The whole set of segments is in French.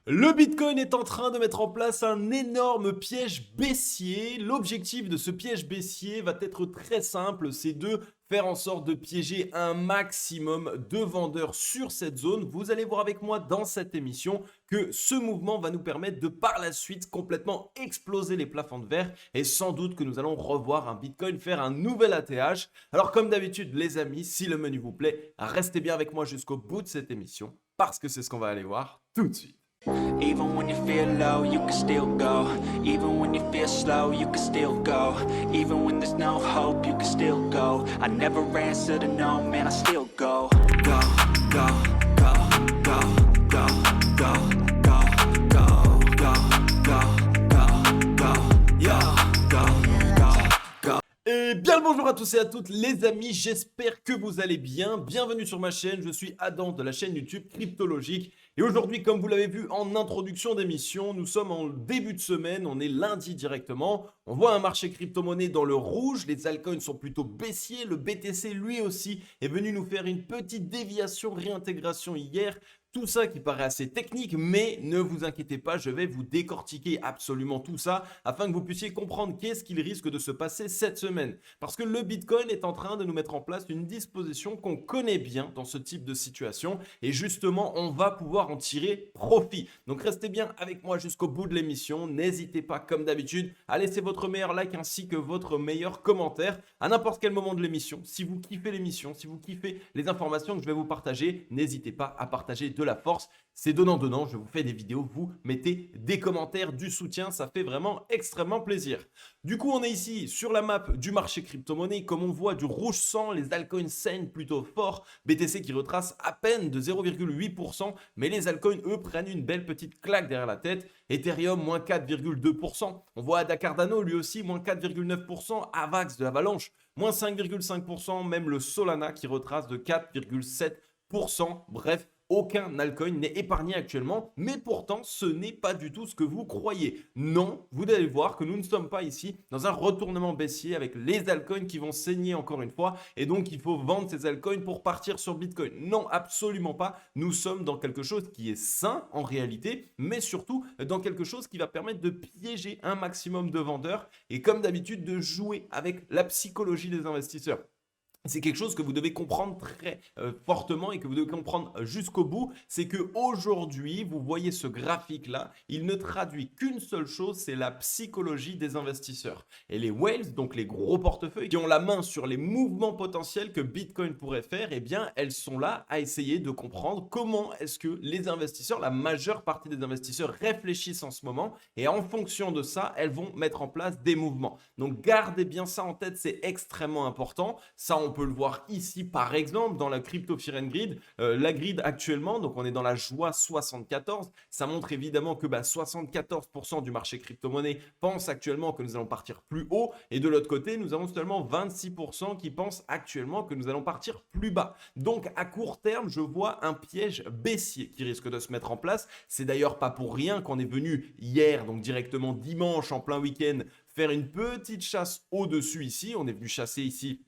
Le Bitcoin est en train de mettre en place un énorme piège baissier. L'objectif de ce piège baissier va être très simple, c'est de faire en sorte de piéger un maximum de vendeurs sur cette zone. Vous allez voir avec moi dans cette émission que ce mouvement va nous permettre de par la suite complètement exploser les plafonds de verre et sans doute que nous allons revoir un Bitcoin faire un nouvel ATH. Alors comme d'habitude les amis, si le menu vous plaît, restez bien avec moi jusqu'au bout de cette émission parce que c'est ce qu'on va aller voir tout de suite. Even when you feel low, you can still go. Even when you feel slow, you can still go. Even when there's no hope, you can still go. I never answer to no, man, I still go. Go, go, go, go, go, go, go, go, go, go, go, go, yo, go, go, go. Et bien le bonjour à tous et à toutes les amis, j'espère que vous allez bien. Bienvenue sur ma chaîne, je suis Adam de la chaîne YouTube Cryptologique. Et aujourd'hui, comme vous l'avez vu en introduction d'émission, nous sommes en début de semaine, on est lundi directement. On voit un marché crypto-monnaie dans le rouge, les altcoins sont plutôt baissiers. Le BTC lui aussi est venu nous faire une petite déviation, réintégration hier. Tout ça qui paraît assez technique, mais ne vous inquiétez pas, je vais vous décortiquer absolument tout ça afin que vous puissiez comprendre qu'est-ce qu'il risque de se passer cette semaine. Parce que le Bitcoin est en train de nous mettre en place une disposition qu'on connaît bien dans ce type de situation et justement, on va pouvoir en tirer profit. Donc restez bien avec moi jusqu'au bout de l'émission. N'hésitez pas, comme d'habitude, à laisser votre meilleur like ainsi que votre meilleur commentaire à n'importe quel moment de l'émission. Si vous kiffez l'émission, si vous kiffez les informations que je vais vous partager, n'hésitez pas à partager de la force. C'est donnant-donnant, je vous fais des vidéos, vous mettez des commentaires, du soutien, ça fait vraiment extrêmement plaisir. Du coup, on est ici sur la map du marché crypto-monnaie. Comme on voit du rouge sang, les altcoins saignent plutôt fort. BTC qui retrace à peine de 0,8%, mais les altcoins, eux, prennent une belle petite claque derrière la tête. Ethereum, moins 4,2%. On voit Cardano, lui aussi, moins 4,9%. Avax de Avalanche, moins 5,5%. Même le Solana qui retrace de 4,7%. Bref, aucun altcoin n'est épargné actuellement, mais pourtant ce n'est pas du tout ce que vous croyez. Non, vous allez voir que nous ne sommes pas ici dans un retournement baissier avec les altcoins qui vont saigner encore une fois et donc il faut vendre ces altcoins pour partir sur Bitcoin. Non, absolument pas. Nous sommes dans quelque chose qui est sain en réalité, mais surtout dans quelque chose qui va permettre de piéger un maximum de vendeurs et comme d'habitude de jouer avec la psychologie des investisseurs. C'est quelque chose que vous devez comprendre très fortement et que vous devez comprendre jusqu'au bout. C'est qu'aujourd'hui, vous voyez ce graphique-là, il ne traduit qu'une seule chose, c'est la psychologie des investisseurs. Et les whales, donc les gros portefeuilles, qui ont la main sur les mouvements potentiels que Bitcoin pourrait faire, eh bien, elles sont là à essayer de comprendre comment est-ce que les investisseurs, la majeure partie des investisseurs réfléchissent en ce moment. Et en fonction de ça, elles vont mettre en place des mouvements. Donc, gardez bien ça en tête, c'est extrêmement important. Ça, on peut le voir ici par exemple dans la Crypto Fear and Greed, la grid actuellement, donc on est dans la joie 74, ça montre évidemment que 74% du marché crypto-monnaie pense actuellement que nous allons partir plus haut et de l'autre côté nous avons seulement 26% qui pensent actuellement que nous allons partir plus bas. Donc à court terme je vois un piège baissier qui risque de se mettre en place. C'est d'ailleurs pas pour rien qu'on est venu hier, donc directement dimanche en plein week-end, faire une petite chasse au-dessus ici. On est venu chasser ici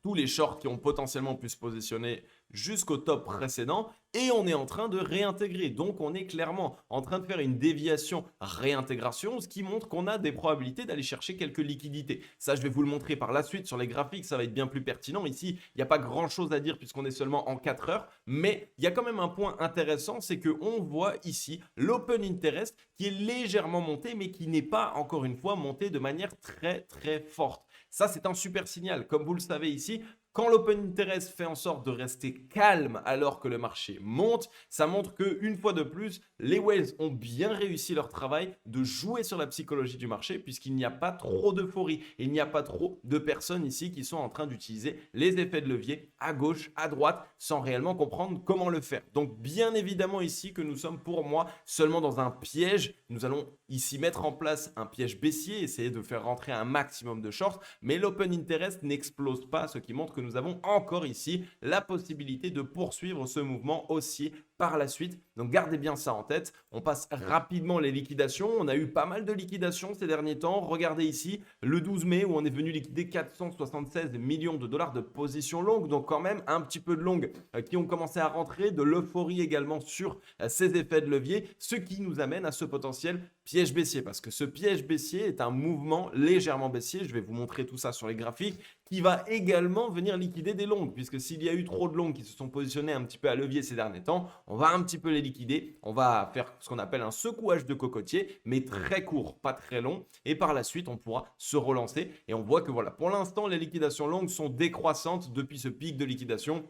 tous les shorts qui ont potentiellement pu se positionner jusqu'au top précédent et on est en train de réintégrer. Donc, on est clairement en train de faire une déviation réintégration, ce qui montre qu'on a des probabilités d'aller chercher quelques liquidités. Ça, je vais vous le montrer par la suite sur les graphiques, ça va être bien plus pertinent. Ici, il n'y a pas grand-chose à dire puisqu'on est seulement en 4 heures, mais il y a quand même un point intéressant, c'est qu'on voit ici l'open interest qui est légèrement monté, mais qui n'est pas, encore une fois, monté de manière très, très forte. Ça, c'est un super signal. Comme vous le savez ici, quand l'open interest fait en sorte de rester calme alors que le marché monte, ça montre qu'une fois de plus, les whales ont bien réussi leur travail de jouer sur la psychologie du marché puisqu'il n'y a pas trop d'euphorie. Il n'y a pas trop de personnes ici qui sont en train d'utiliser les effets de levier à gauche, à droite, sans réellement comprendre comment le faire. Donc bien évidemment ici que nous sommes pour moi seulement dans un piège. Nous allons ici mettre en place un piège baissier, essayer de faire rentrer un maximum de shorts, mais l'open interest n'explose pas, ce qui montre que nous avons encore ici la possibilité de poursuivre ce mouvement haussier par la suite. Donc gardez bien ça en tête. On passe rapidement les liquidations. On a eu pas mal de liquidations ces derniers temps. Regardez ici le 12 mai où on est venu liquider 476 millions de dollars de positions longues. Donc quand même un petit peu de longues qui ont commencé à rentrer, de l'euphorie également sur ces effets de levier, ce qui nous amène à ce potentiel piège baissier. Parce que ce piège baissier est un mouvement légèrement baissier. Je vais vous montrer tout ça sur les graphiques, qui va également venir liquider des longues, puisque s'il y a eu trop de longues qui se sont positionnées un petit peu à levier ces derniers temps, on va un petit peu les liquider, on va faire ce qu'on appelle un secouage de cocotier, mais très court, pas très long, et par la suite on pourra se relancer, et on voit que voilà, pour l'instant les liquidations longues sont décroissantes depuis ce pic de liquidation.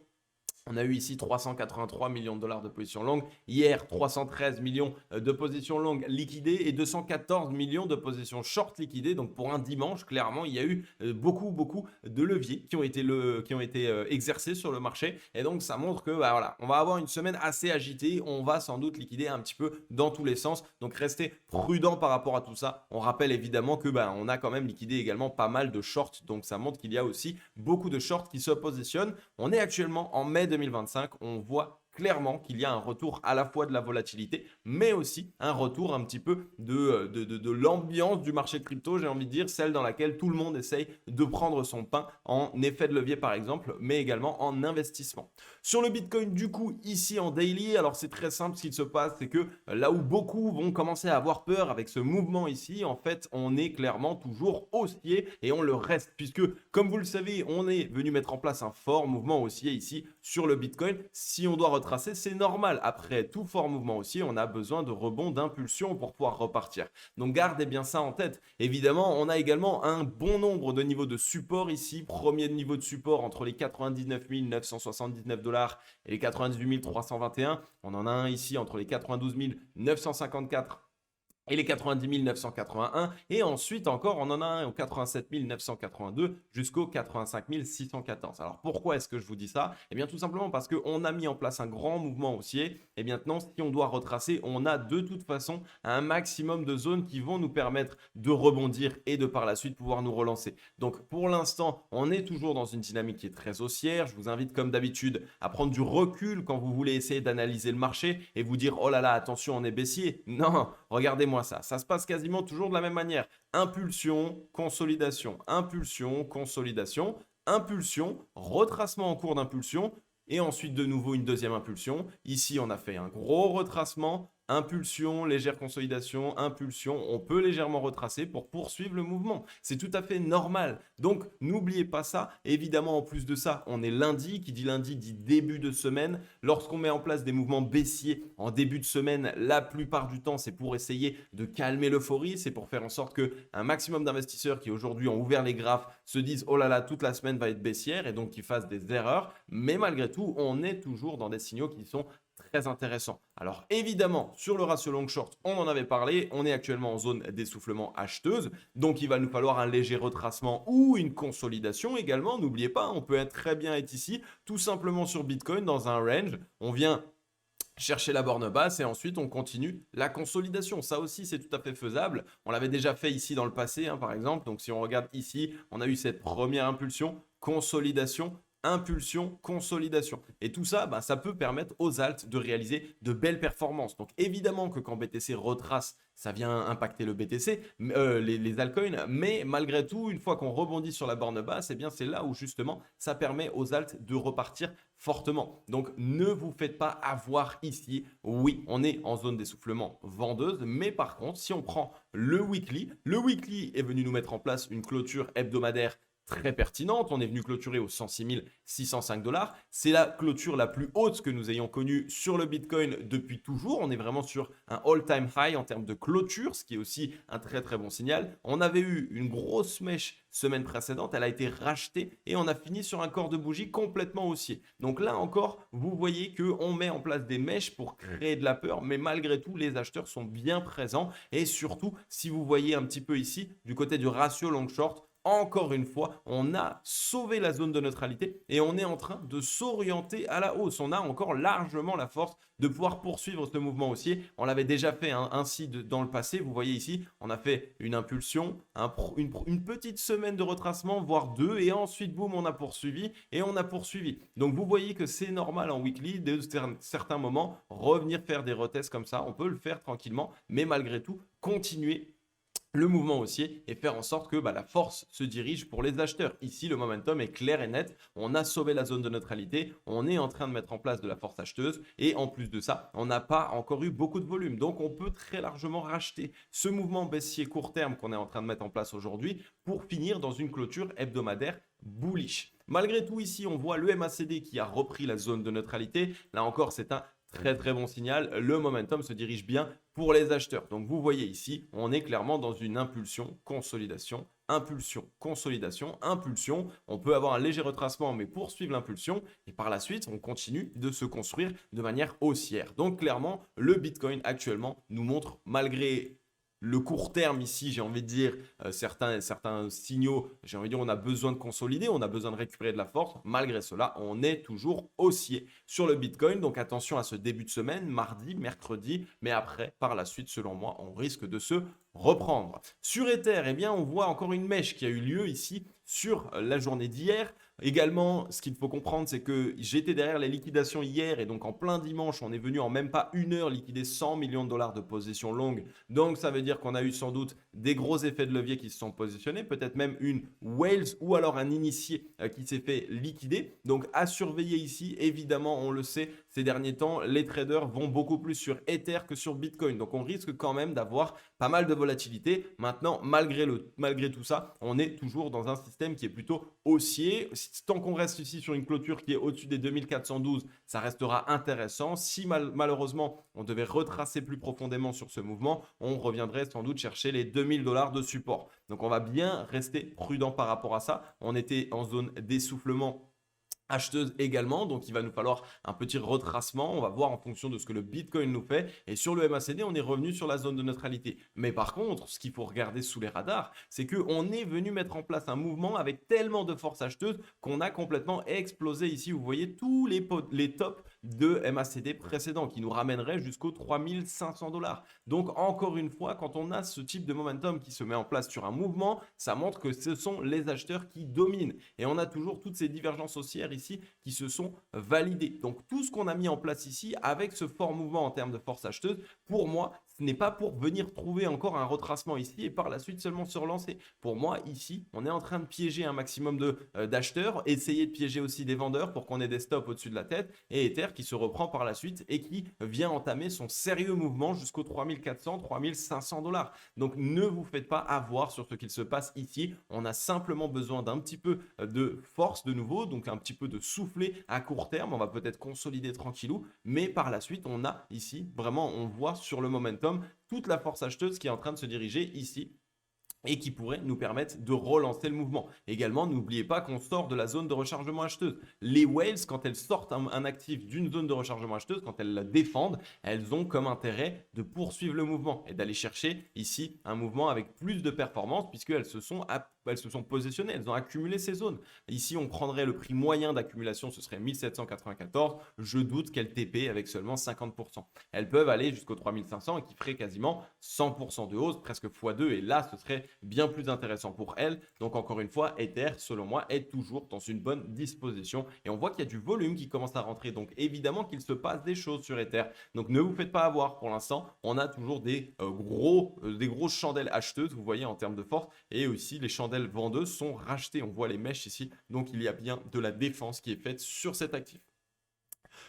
On a eu ici 383 millions de dollars de positions longues. Hier, 313 millions de positions longues liquidées et 214 millions de positions short liquidées. Donc pour un dimanche, clairement, il y a eu beaucoup de leviers qui ont été exercés sur le marché. Et donc ça montre que voilà, on va avoir une semaine assez agitée. On va sans doute liquider un petit peu dans tous les sens. Donc restez prudent par rapport à tout ça. On rappelle évidemment que on a quand même liquidé également pas mal de shorts. Donc ça montre qu'il y a aussi beaucoup de shorts qui se positionnent. On est actuellement en mai 2025, on voit clairement qu'il y a un retour à la fois de la volatilité, mais aussi un retour un petit peu de l'ambiance du marché de crypto, j'ai envie de dire, celle dans laquelle tout le monde essaye de prendre son pain en effet de levier par exemple, mais également en investissement. Sur le Bitcoin du coup, ici en daily, alors c'est très simple, ce qu'il se passe, c'est que là où beaucoup vont commencer à avoir peur avec ce mouvement ici, en fait, on est clairement toujours haussier et on le reste, puisque comme vous le savez, on est venu mettre en place un fort mouvement haussier ici sur le Bitcoin. Si on doit retracer, c'est normal. Après tout fort mouvement haussier, on a besoin de rebond, d'impulsion pour pouvoir repartir. Donc gardez bien ça en tête. Évidemment, on a également un bon nombre de niveaux de support ici. Premier niveau de support entre les 99 979 dollars et les 98 321. On en a un ici entre les 92 954 et les 90 981, et ensuite encore on en a un au 87 982 jusqu'au 85 614. Alors pourquoi est-ce que je vous dis ça? Eh bien tout simplement parce qu'on a mis en place un grand mouvement haussier, et maintenant si on doit retracer, on a de toute façon un maximum de zones qui vont nous permettre de rebondir et de par la suite pouvoir nous relancer. Donc pour l'instant, on est toujours dans une dynamique qui est très haussière. Je vous invite comme d'habitude à prendre du recul quand vous voulez essayer d'analyser le marché et vous dire oh là là, attention, on est baissier. Non, regardez-moi ça. Ça se passe quasiment toujours de la même manière. Impulsion, consolidation, impulsion, consolidation, impulsion, retracement en cours d'impulsion et ensuite de nouveau une deuxième impulsion. Ici, on a fait un gros retracement, impulsion, légère consolidation, impulsion. On peut légèrement retracer pour poursuivre le mouvement. C'est tout à fait normal. Donc, n'oubliez pas ça. Évidemment, en plus de ça, on est lundi. Qui dit lundi dit début de semaine. Lorsqu'on met en place des mouvements baissiers en début de semaine, la plupart du temps, c'est pour essayer de calmer l'euphorie. C'est pour faire en sorte qu'un maximum d'investisseurs qui aujourd'hui ont ouvert les graphes se disent « Oh là là, toute la semaine va être baissière » et donc qu'ils fassent des erreurs. Mais malgré tout, on est toujours dans des signaux qui sont très intéressant. Alors évidemment, sur le ratio long short, on en avait parlé, on est actuellement en zone d'essoufflement acheteuse, donc il va nous falloir un léger retracement ou une consolidation également. N'oubliez pas, on peut très bien être ici, tout simplement sur Bitcoin dans un range. On vient chercher la borne basse et ensuite on continue la consolidation. Ça aussi, c'est tout à fait faisable. On l'avait déjà fait ici dans le passé, par exemple. Donc si on regarde ici, on a eu cette première impulsion, consolidation, impulsion, consolidation. Et tout ça, ça peut permettre aux alts de réaliser de belles performances. Donc évidemment que quand BTC retrace, ça vient impacter le BTC, les altcoins, mais malgré tout, une fois qu'on rebondit sur la borne basse, eh bien c'est là où justement ça permet aux alts de repartir fortement. Donc ne vous faites pas avoir ici. Oui, on est en zone d'essoufflement vendeuse, mais par contre, si on prend le weekly est venu nous mettre en place une clôture hebdomadaire très pertinente. On est venu clôturer aux 106 605 dollars. C'est la clôture la plus haute que nous ayons connue sur le Bitcoin depuis toujours. On est vraiment sur un all-time high en termes de clôture, ce qui est aussi un très très bon signal. On avait eu une grosse mèche semaine précédente, elle a été rachetée et on a fini sur un corps de bougie complètement haussier. Donc là encore, vous voyez qu'on met en place des mèches pour créer de la peur, mais malgré tout, les acheteurs sont bien présents et surtout, si vous voyez un petit peu ici, du côté du ratio long short, encore une fois, on a sauvé la zone de neutralité et on est en train de s'orienter à la hausse. On a encore largement la force de pouvoir poursuivre ce mouvement haussier. On l'avait déjà fait ainsi dans le passé. Vous voyez ici, on a fait une impulsion, une petite semaine de retracement, voire deux, et ensuite, boum, on a poursuivi et on a poursuivi. Donc, vous voyez que c'est normal en weekly de certains moments revenir faire des retests comme ça. On peut le faire tranquillement, mais malgré tout, continuer le mouvement haussier et faire en sorte que la force se dirige pour les acheteurs. Ici, le momentum est clair et net. On a sauvé la zone de neutralité. On est en train de mettre en place de la force acheteuse. Et en plus de ça, on n'a pas encore eu beaucoup de volume. Donc, on peut très largement racheter ce mouvement baissier court terme qu'on est en train de mettre en place aujourd'hui pour finir dans une clôture hebdomadaire bullish. Malgré tout, ici, on voit le MACD qui a repris la zone de neutralité. Là encore, c'est un très bon signal. Le momentum se dirige bien pour les acheteurs. Donc vous voyez ici, on est clairement dans une impulsion, consolidation, impulsion, consolidation, impulsion. On peut avoir un léger retracement, mais poursuivre l'impulsion. Et par la suite, on continue de se construire de manière haussière. Donc clairement, le Bitcoin actuellement nous montre, malgré le court terme ici, j'ai envie de dire, certains signaux, j'ai envie de dire, on a besoin de consolider, on a besoin de récupérer de la force. Malgré cela, on est toujours haussier sur le Bitcoin. Donc attention à ce début de semaine, mardi, mercredi. Mais après, par la suite, selon moi, on risque de se reprendre. Sur Ether, eh bien, on voit encore une mèche qui a eu lieu ici sur la journée d'hier. Également, ce qu'il faut comprendre, c'est que j'étais derrière les liquidations hier et donc en plein dimanche, on est venu en même pas une heure liquider 100 millions de dollars de position longue. Donc, ça veut dire qu'on a eu sans doute des gros effets de levier qui se sont positionnés, peut-être même une whales ou alors un initié qui s'est fait liquider. Donc, à surveiller ici, évidemment, on le sait, ces derniers temps, les traders vont beaucoup plus sur Ether que sur Bitcoin. Donc, on risque quand même d'avoir pas mal de volatilité. Maintenant, malgré tout ça, on est toujours dans un système qui est plutôt haussier. Tant qu'on reste ici sur une clôture qui est au-dessus des 2412, ça restera intéressant. Si malheureusement, on devait retracer plus profondément sur ce mouvement, on reviendrait sans doute chercher les 2000 dollars de support. Donc, on va bien rester prudent par rapport à ça. On était en zone d'essoufflement acheteuse également, donc il va nous falloir un petit retracement. On va voir en fonction de ce que le Bitcoin nous fait. Et sur le MACD, on est revenu sur la zone de neutralité. Mais par contre, ce qu'il faut regarder sous les radars, c'est qu'on est venu mettre en place un mouvement avec tellement de force acheteuse qu'on a complètement explosé ici. Vous voyez tous les tops de MACD précédents qui nous ramèneraient jusqu'aux 3500 dollars. Donc encore une fois, quand on a ce type de momentum qui se met en place sur un mouvement, ça montre que ce sont les acheteurs qui dominent. Et on a toujours toutes ces divergences haussières ici qui se sont validées. Donc tout ce qu'on a mis en place ici avec ce fort mouvement en termes de force acheteuse, pour moi, ce n'est pas pour venir trouver encore un retracement ici et par la suite seulement se relancer. Pour moi, ici, on est en train de piéger un maximum d'acheteurs, essayer de piéger aussi des vendeurs pour qu'on ait des stops au-dessus de la tête, et Ether qui se reprend par la suite et qui vient entamer son sérieux mouvement jusqu'aux 3400, 3500 dollars. Donc ne vous faites pas avoir sur ce qu'il se passe ici. On a simplement besoin d'un petit peu de force de nouveau, donc un petit peu de souffler à court terme. On va peut-être consolider tranquillou, mais par la suite, on a ici vraiment, on voit sur le momentum toute la force acheteuse qui est en train de se diriger ici et qui pourrait nous permettre de relancer le mouvement. Également, n'oubliez pas qu'on sort de la zone de rechargement acheteuse. Les whales, quand elles sortent un actif d'une zone de rechargement acheteuse, quand elles la défendent, elles ont comme intérêt de poursuivre le mouvement et d'aller chercher ici un mouvement avec plus de performance puisqu'elles se sont positionnées, elles ont accumulé ces zones. Ici, on prendrait le prix moyen d'accumulation, ce serait 1794. Je doute qu'elles TP avec seulement 50%. Elles peuvent aller jusqu'aux 3500 et qui ferait quasiment 100% de hausse, presque x2. Et là, ce serait bien plus intéressant pour elles. Donc, encore une fois, Ether, selon moi, est toujours dans une bonne disposition. Et on voit qu'il y a du volume qui commence à rentrer. Donc, évidemment qu'il se passe des choses sur Ether. Donc, ne vous faites pas avoir. Pour l'instant, on a toujours des grosses chandelles acheteuses, vous voyez, en termes de force. Et aussi, les chandelles vendeuses sont rachetées. On voit les mèches ici. Donc, il y a bien de la défense qui est faite sur cet actif.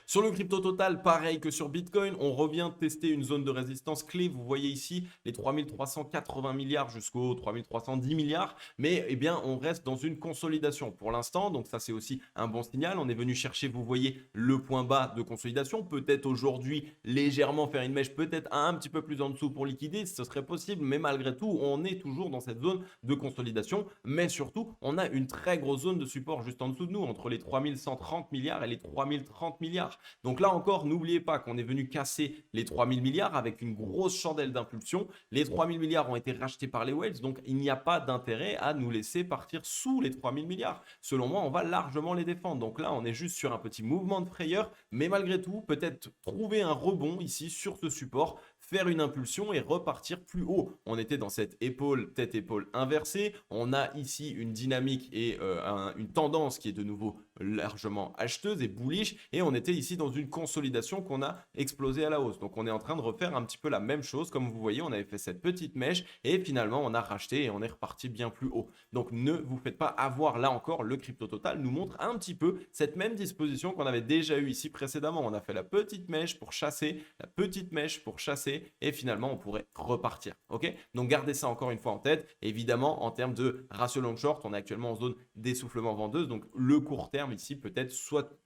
Sur le crypto total, pareil que sur Bitcoin, on revient tester une zone de résistance clé. Vous voyez ici les 3380 milliards jusqu'aux 3310 milliards. Mais eh bien, on reste dans une consolidation pour l'instant. Donc ça, c'est aussi un bon signal. On est venu chercher, vous voyez, le point bas de consolidation. Peut-être aujourd'hui, légèrement faire une mèche, peut-être un petit peu plus en dessous pour liquider. Ce serait possible. Mais malgré tout, on est toujours dans cette zone de consolidation. Mais surtout, on a une très grosse zone de support juste en dessous de nous, entre les 3130 milliards et les 3030 milliards. milliards. Donc là encore, n'oubliez pas qu'on est venu casser les 3000 milliards avec une grosse chandelle d'impulsion. Les 3000 milliards ont été rachetés par les whales, donc il n'y a pas d'intérêt à nous laisser partir sous les 3000 milliards. Selon moi, on va largement les défendre. Donc là, on est juste sur un petit mouvement de frayeur, mais malgré tout, peut-être trouver un rebond ici sur ce support, faire une impulsion et repartir plus haut. On était dans cette épaule, tête-épaule inversée. On a ici une dynamique et une tendance qui est de nouveau largement acheteuse et bullish. Et on était ici dans une consolidation qu'on a explosé à la hausse. Donc on est en train de refaire un petit peu la même chose. Comme vous voyez, on avait fait cette petite mèche et finalement on a racheté et on est reparti bien plus haut. Donc ne vous faites pas avoir. Là encore, le Crypto Total nous montre un petit peu cette même disposition qu'on avait déjà eu ici précédemment. On a fait la petite mèche pour chasser, la petite mèche pour chasser et finalement on pourrait repartir. Ok, donc gardez ça encore une fois en tête. Évidemment, en termes de ratio long short, on est actuellement en zone d'essoufflement vendeuse. Donc le court terme ici peut-être soit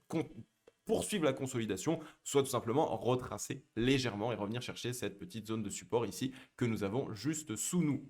poursuivre la consolidation, soit tout simplement retracer légèrement et revenir chercher cette petite zone de support ici que nous avons juste sous nous.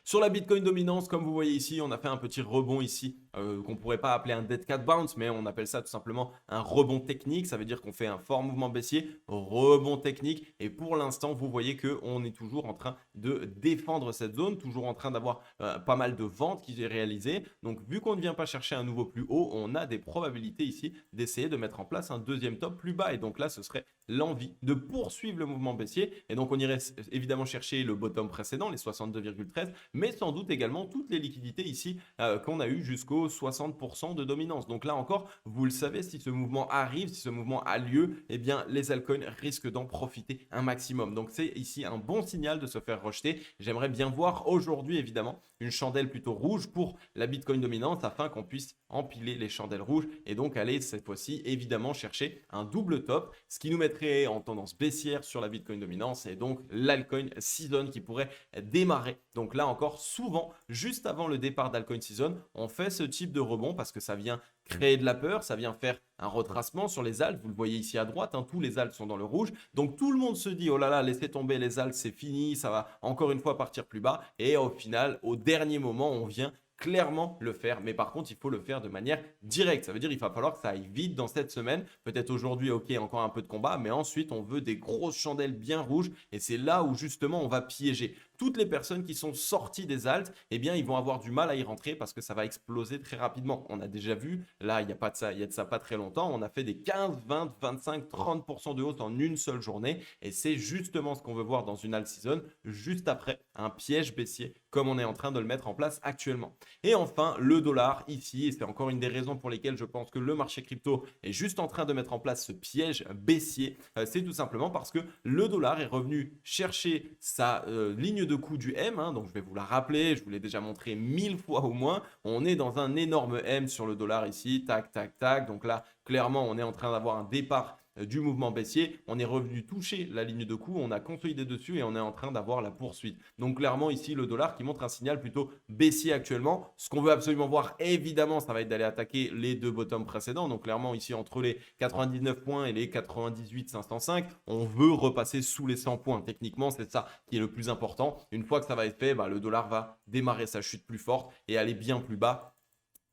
Sur la Bitcoin dominance, comme vous voyez ici, on a fait un petit rebond ici qu'on ne pourrait pas appeler un dead cat bounce, mais on appelle ça tout simplement un rebond technique. Ça veut dire qu'on fait un fort mouvement baissier, rebond technique. Et pour l'instant, vous voyez qu'on est toujours en train de défendre cette zone, toujours en train d'avoir pas mal de ventes qui est réalisées. Donc, vu qu'on ne vient pas chercher un nouveau plus haut, on a des probabilités ici d'essayer de mettre en place un deuxième top plus bas. Et donc là, ce serait l'envie de poursuivre le mouvement baissier. Et donc, on irait évidemment chercher le bottom précédent, les 62,13, mais sans doute également toutes les liquidités ici qu'on a eu jusqu'au 60% de dominance. Donc là encore, vous le savez, si ce mouvement arrive, si ce mouvement a lieu, eh bien les altcoins risquent d'en profiter un maximum. Donc c'est ici un bon signal de se faire rejeter. J'aimerais bien voir aujourd'hui évidemment une chandelle plutôt rouge pour la Bitcoin dominante afin qu'on puisse empiler les chandelles rouges et donc aller cette fois-ci évidemment chercher un double top, ce qui nous mettrait en tendance baissière sur la Bitcoin dominance et donc l'altcoin season qui pourrait démarrer. Donc là encore, souvent, juste avant le départ d'altcoin season, on fait ce type de rebond parce que ça vient créer de la peur, ça vient faire un retracement sur les alts. Vous le voyez ici à droite, hein, tous les alts sont dans le rouge. Donc tout le monde se dit, oh là là, laissez tomber les alts, c'est fini, ça va encore une fois partir plus bas. Et au final, au dernier moment, on vient clairement le faire, mais par contre il faut le faire de manière directe. Ça veut dire qu'il va falloir que ça aille vite dans cette semaine. Peut-être aujourd'hui, ok, encore un peu de combat, mais ensuite on veut des grosses chandelles bien rouges et c'est là où justement on va piéger toutes les personnes qui sont sorties des alts. Eh bien ils vont avoir du mal à y rentrer parce que ça va exploser très rapidement. On a déjà vu, là il n'y a pas de ça, il y a de ça pas très longtemps, on a fait des 15, 20, 25, 30% de hausse en une seule journée et c'est justement ce qu'on veut voir dans une alt season juste après un piège baissier comme on est en train de le mettre en place actuellement. Et enfin, le dollar ici, et c'est encore une des raisons pour lesquelles je pense que le marché crypto est juste en train de mettre en place ce piège baissier, c'est tout simplement parce que le dollar est revenu chercher sa ligne de coup du M, hein, donc je vais vous la rappeler, je vous l'ai déjà montré 1000 fois au moins, on est dans un énorme M sur le dollar ici, tac, tac, tac, donc là, clairement, on est en train d'avoir un départ du mouvement baissier, on est revenu toucher la ligne de coup, on a consolidé dessus et on est en train d'avoir la poursuite. Donc clairement ici le dollar qui montre un signal plutôt baissier actuellement. Ce qu'on veut absolument voir évidemment, ça va être d'aller attaquer les deux bottoms précédents. Donc clairement ici entre les 99 points et les 98 505, on veut repasser sous les 100 points. Techniquement c'est ça qui est le plus important. Une fois que ça va être fait, le dollar va démarrer sa chute plus forte et aller bien plus bas.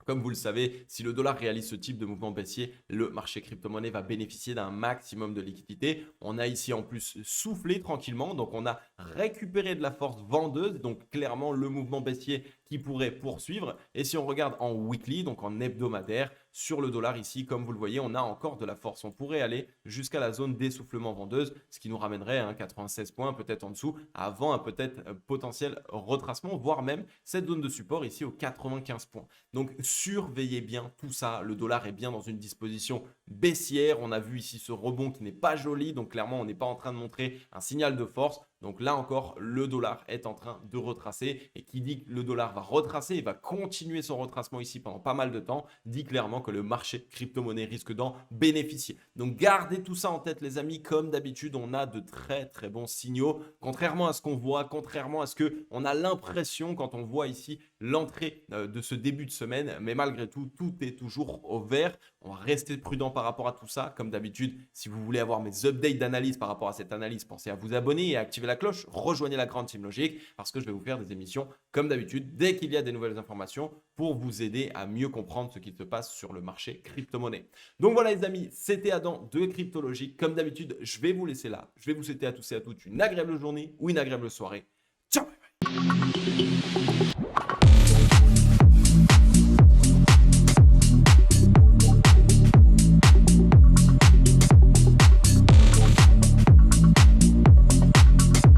Comme vous le savez, si le dollar réalise ce type de mouvement baissier, le marché crypto-monnaie va bénéficier d'un maximum de liquidité. On a ici en plus soufflé tranquillement, donc on a récupéré de la force vendeuse, donc clairement le mouvement baissier qui pourrait poursuivre. Et si on regarde en weekly, donc en hebdomadaire, sur le dollar ici, comme vous le voyez, on a encore de la force. On pourrait aller jusqu'à la zone d'essoufflement vendeuse, ce qui nous ramènerait à 96 points, peut-être en dessous, avant un peut-être potentiel retracement, voire même cette zone de support ici aux 95 points. Donc surveillez bien tout ça. Le dollar est bien dans une disposition baissière. On a vu ici ce rebond qui n'est pas joli, donc clairement on n'est pas en train de montrer un signal de force. Donc là encore, le dollar est en train de retracer et qui dit que le dollar va retracer et va continuer son retracement ici pendant pas mal de temps, dit clairement que le marché crypto-monnaie risque d'en bénéficier. Donc gardez tout ça en tête les amis, comme d'habitude, on a de très très bons signaux, contrairement à ce qu'on voit, contrairement à ce qu'on a l'impression quand on voit ici l'entrée de ce début de semaine, mais malgré tout, tout est toujours au vert. On va rester prudent par rapport à tout ça. Comme d'habitude, si vous voulez avoir mes updates d'analyse par rapport à cette analyse, pensez à vous abonner et à activer la cloche. Rejoignez la grande team logique parce que je vais vous faire des émissions comme d'habitude dès qu'il y a des nouvelles informations pour vous aider à mieux comprendre ce qui se passe sur le marché crypto-monnaie. Donc voilà les amis, c'était Adam de Cryptologique. Comme d'habitude, je vais vous laisser là. Je vais vous souhaiter à tous et à toutes une agréable journée ou une agréable soirée. Ciao! Bye bye.